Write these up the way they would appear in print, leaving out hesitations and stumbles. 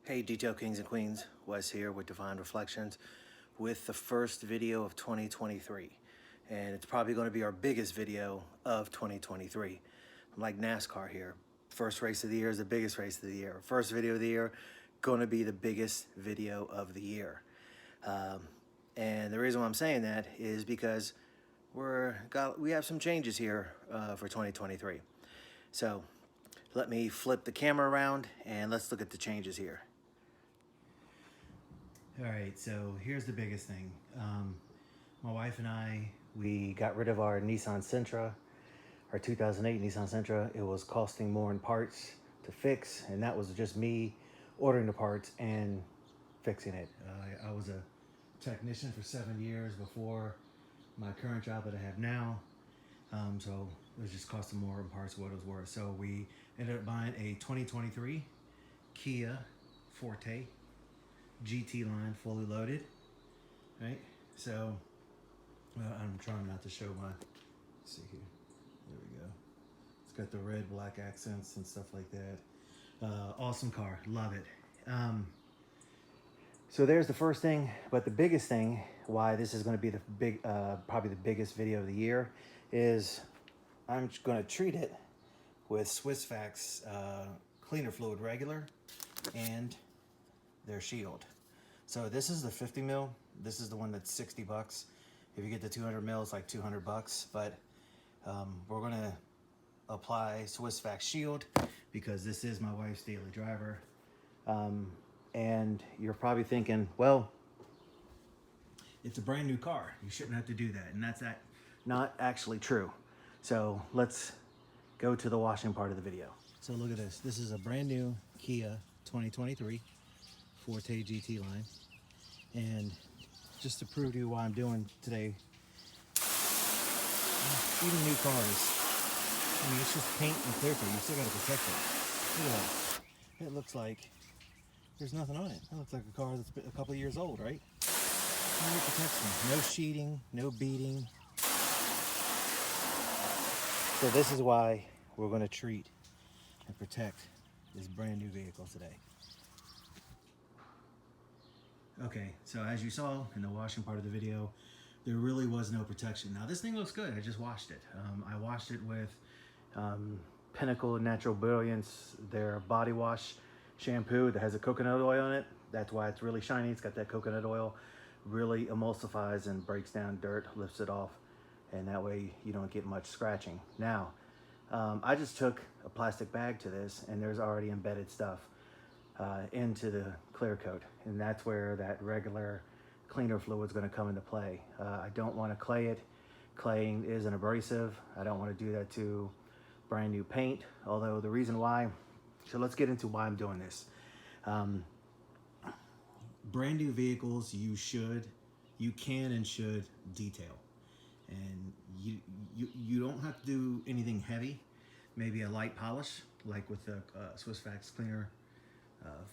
Hey Detail Kings and Queens, Wes here with Divine Reflections with the first video of 2023. And it's probably going to be our biggest video of 2023. I'm like NASCAR here. First race of the year is the biggest race of the year. First video of the year, going to be the biggest video of the year. And the reason why I'm saying that is because we have some changes here for 2023. So let me flip the camera around and let's look at the changes here. All right, so here's the biggest thing. My wife and I, we got rid of our Nissan Sentra, our 2008 Nissan Sentra. It was costing more in parts to fix, and that was just me ordering the parts and fixing it. I was a technician for 7 years before my current job that I have now. So it was just costing more in parts what it was worth. So we ended up buying a 2023 Kia Forte GT line, fully loaded, right? So I'm trying not to show my, let's see here, there we go. It's got the red black accents and stuff like that. Awesome car, love it. So there's the first thing, but the biggest thing why this is going to be the big, probably the biggest video of the year is I'm going to treat it with Swissvax cleaner fluid regular and their Shield. So this is the 50 mil. This is the one that's 60 bucks. If you get the 200 mil, it's like 200 bucks. But we're gonna apply Swissvax Shield because this is my wife's daily driver. And you're probably thinking, well, it's a brand new car. You shouldn't have to do that. And that's not actually true. So let's go to the washing part of the video. So look at this. This is a brand new Kia 2023. Forte GT line, and just to prove to you why I'm doing today, even new cars, I mean, it's just paint and clear coat. You still got to protect it. Look at that. It looks like there's nothing on it. It looks like a car that's been a couple of years old, right? No protection, no sheeting, no beading. So this is why we're going to treat and protect this brand new vehicle today. Okay, so as you saw in the washing part of the video, there really was no protection. Now this thing looks good, I just washed it. I washed it with Pinnacle Natural Brilliance, their body wash shampoo that has a coconut oil in it. That's why it's really shiny. It's got that coconut oil, really emulsifies and breaks down dirt, lifts it off, and that way you don't get much scratching. Now, I just took a plastic bag to this and there's already embedded stuff into the clear coat, and that's where that regular cleaner fluid is going to come into play. I don't want to clay it. Claying is an abrasive. I don't want to do that to brand new paint, although the reason why, so let's get into why I'm doing this. Brand new vehicles, you can and should detail, and you don't have to do anything heavy. Maybe a light polish like with the Swissvax cleaner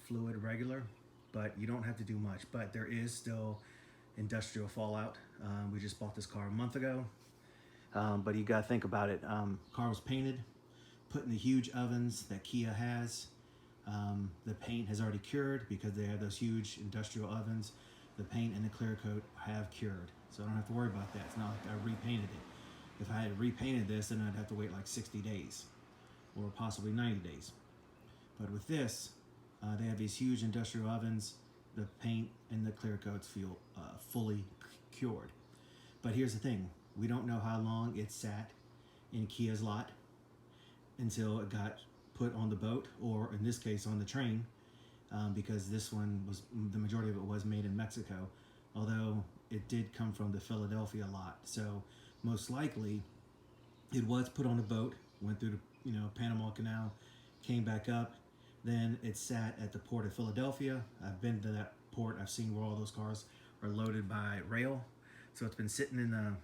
fluid regular, but you don't have to do much. But there is still industrial fallout. We just bought this car a month ago, but you gotta think about it. Car was painted, put in the huge ovens that Kia has. The paint has already cured because they have those huge industrial ovens. The paint and the clear coat have cured, so I don't have to worry about that. It's not like I repainted it. If I had repainted this, then I'd have to wait like 60 days or possibly 90 days. But with this, they have these huge industrial ovens. The paint and the clear coats feel fully cured. But here's the thing. We don't know how long it sat in Kia's lot until it got put on the boat, or in this case on the train, because this one was, the majority of it was made in Mexico, although it did come from the Philadelphia lot. So most likely it was put on a boat, went through the Panama Canal, came back up. Then it sat at the port of Philadelphia. I've been to that port. I've seen where all those cars are loaded by rail. So it's been sitting in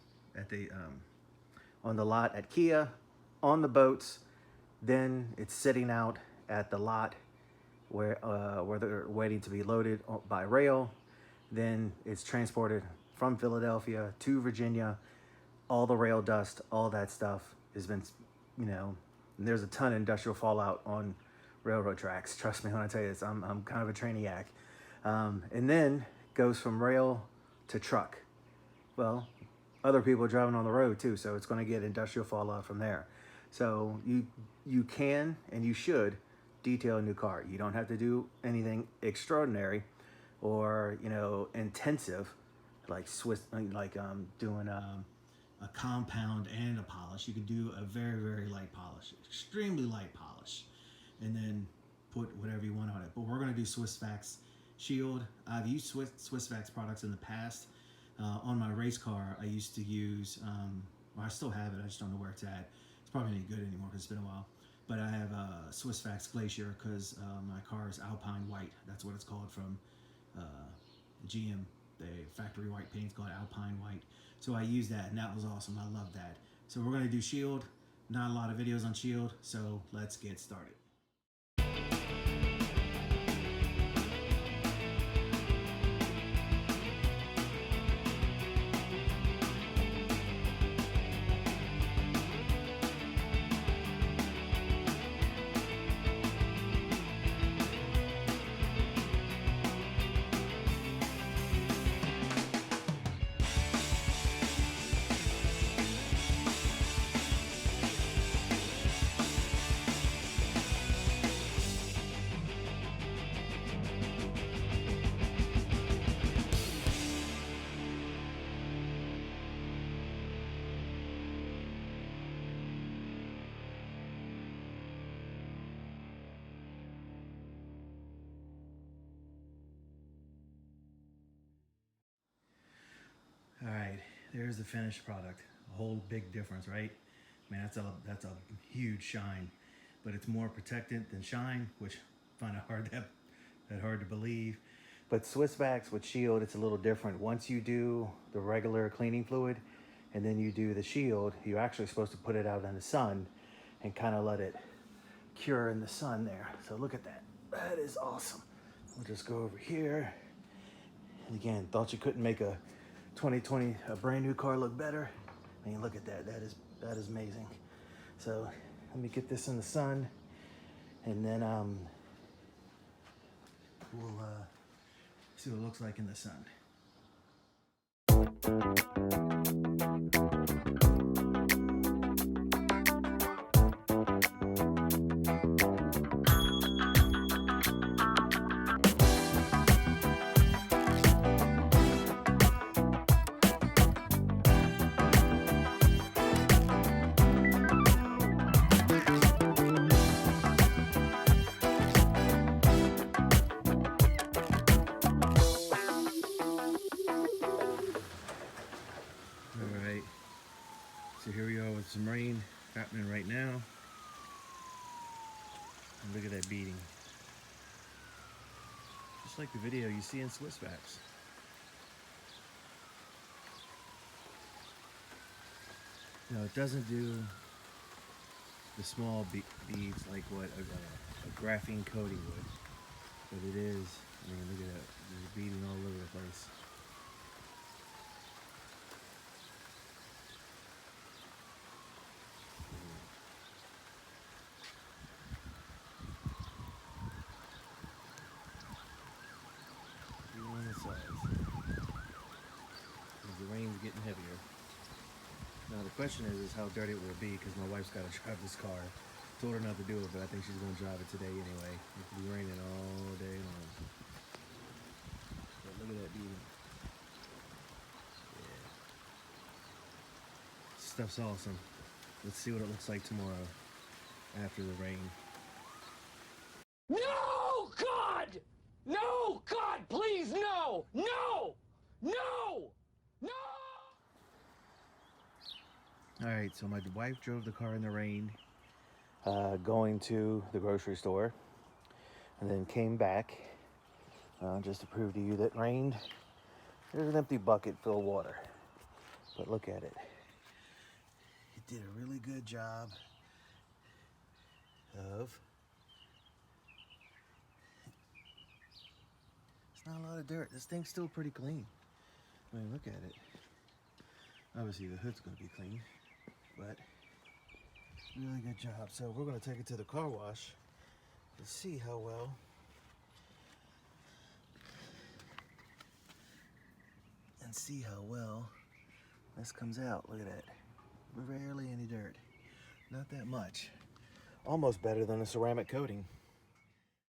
on the lot at Kia, on the boats. Then it's sitting out at the lot where they're waiting to be loaded by rail. Then it's transported from Philadelphia to Virginia. All the rail dust, all that stuff has been, and there's a ton of industrial fallout on railroad tracks. Trust me when I tell you this, I'm kind of a trainiac. And then goes from rail to truck. Well, other people are driving on the road too, so it's going to get industrial fallout from there. So you can and you should detail a new car. You don't have to do anything extraordinary or, you know, intensive like doing a compound and a polish. You could do a very, very light polish, extremely light polish, and then put whatever you want on it. But we're going to do Swissvax Shield. I've used Swissvax products in the past. On my race car, I used to use, well, I still have it, I just don't know where it's at. It's probably not good anymore because it's been a while. But I have Swissvax Glacier because my car is Alpine White. That's what it's called from GM. The factory white paint's called Alpine White. So I used that and that was awesome. I love that. So we're going to do Shield. Not a lot of videos on Shield, so let's get started. All right, there's the finished product. A whole big difference, right? I mean, that's a huge shine, but it's more protectant than shine, which I find it hard to believe. But Swissvax with Shield, it's a little different. Once you do the regular cleaning fluid and then you do the Shield, you're actually supposed to put it out in the sun and kind of let it cure in the sun there. So look at that. That is awesome. We'll just go over here. And again, thought you couldn't make a 2020 a brand new car look better. I mean, look at that. That is amazing. So let me get this in the sun, and then we'll see what it looks like in the sun. So here we are with some rain happening right now. And look at that beating. Just like the video you see in Swissvax. No, it doesn't do the small beads like what a graphene coating would. But it is, I mean, look at that. There's beading all over the place. Getting heavier. Now the question is how dirty it will be, because my wife's got to drive this car. Told her not to do it, but I think she's going to drive it today anyway. It could be raining all day long. But look at that beating. Yeah. Stuff's awesome. Let's see what it looks like tomorrow after the rain. No, God! No, God, please, no! No! No! No! All right, so my wife drove the car in the rain, going to the grocery store, and then came back just to prove to you that it rained. There's an empty bucket full of water, but look at it. It did a really good job of, it's not a lot of dirt. This thing's still pretty clean. I mean, look at it. Obviously the hood's gonna be clean, but really good job. So we're gonna take it to the car wash to see how well this comes out. Look at that. Barely any dirt. Not that much. Almost better than a ceramic coating.